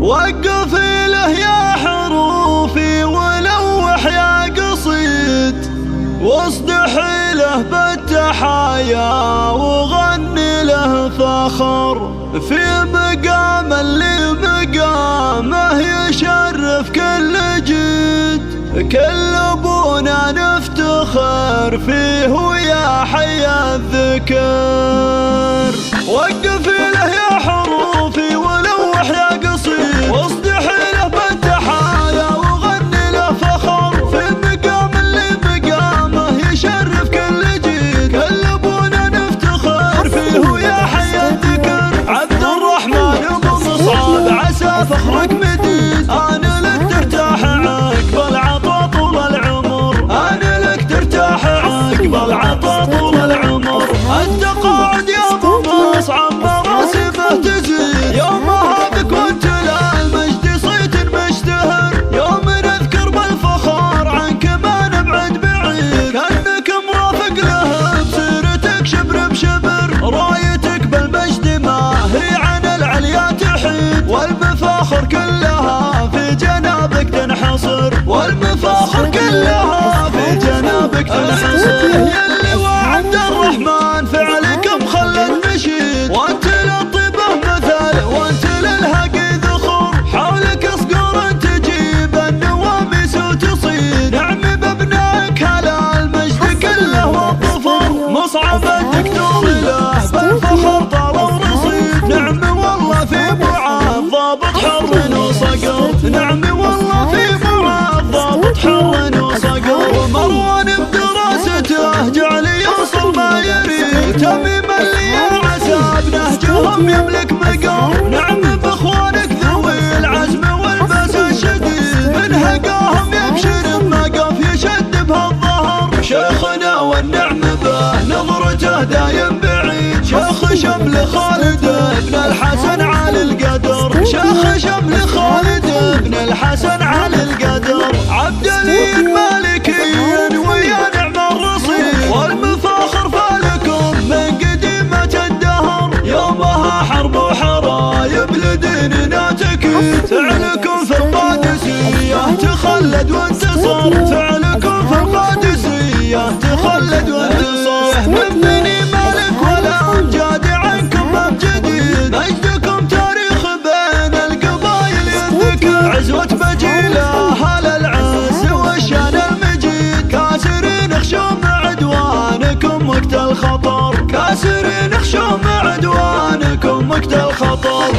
وقف له يا حروفي ولوح يا قصيد، واصدح له بالتحايا وغني له فخر، في مقام اللي مقامه يشرف كل جيد، كل ابونا نفتخر فيه ويا حي الذكر. وقف له يا حروفي ولوح يا قصيد، واصدح له بالتحايا وغني له فخر، في مقام اللي مقامه يشرف كل جيد، كل ابونا نفتخر فيه ويا حي الذكر. عبد الرحمن ابو مصعب عسى فخرك مديد، انا لك ترتاح عقب العطا طول العمر، انا لك ترتاح عقب العطا طول العمر. التقاعد يا ابو مصعب مراسمه تزيد، يومها بك وانت للمجد صيت مشتهر، يوم نذكر بالفخار عنك ما نبعد بعيد، كانك مرافق له بسيرتك شبر بشبر، رايتك بالمجد ما هي عن العليا تحيد، والمفاخر كلها في جنابك تنحصر، والمفاخر كلها في جنابك تنحصر. يلي وعبد الرحمن فعلك مخلد نشيد، وانت للطيبه مثل وانت للهقي ذخور، حولك صقور تجيب النواميس وتصيد، نعم بابنائك هلا المجد كله والظفر، مصعب الدكتور له بالفخر طال ورصيد، نعم والله في معاذ ضابط حر وصقر، نعم والله في معاذ ضابط حر وصقر. ومروان بدراسته جعل يوصل ما يريد، تميم اللي عسى بنهجهم يملك مقر، نعم باخوانك ذوي العزم والباس الشديد، من هقاهم يبشر بمقف يشد بهالظهر، شيخنا والنعم به نظرته دايم بعيد، شيخ شمل خالد بن الحسن على القدر، شيخ شمل خالد بن الحسن على القدر. عبد اليد مالكي ويا نعم الرصيد، والمفاخر فالكم من قديمة الدهر، يومها حرب وحرايب لديننا تكيد، فعلكم في القادسية تخلد وانتصر، فعلكم في القادسية تخلد وانتصر. من بني مالك والأمجاد عنكم بجديد، مجدكم تاريخ بين القبايل يذكر، عزوة بجيلة هلا العز والشان المجيد، كاسرين خشوم عدوانكم وقت الخطر، كاسرين خشوم عدوانكم وقت الخطر.